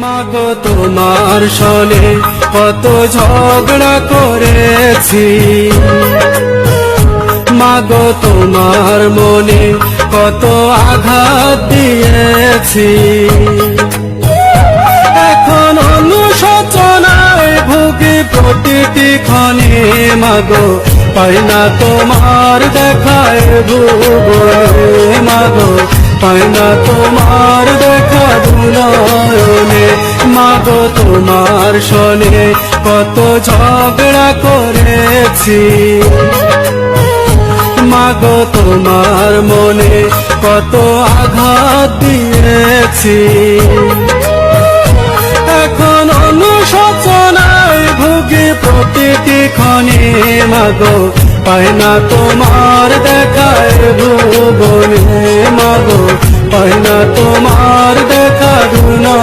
মাগো তোমার সনে কত ঝগড়া করেছি, মাগো তোমার মনে কত আঘাত দিয়েছি। এখন অনুশোচনায় ভুগি প্রতিটি ক্ষণে, মাগো পাই না তোমার দেখায় ভুবনে, মাগো পাই না তোমার দেখা দুনয়নে। মাগো তোমার সনে কত ঝগড়া করেছি, মাগো তোমার মনে কত আঘাত দিয়েছি। এখন অনুশোচনায় ভুগি প্রতিটি ক্ষণে, মাগো পাই না তোমার দেখায় ভুবনে, মাগো পাই না তোমার দেখা দুনয়নে।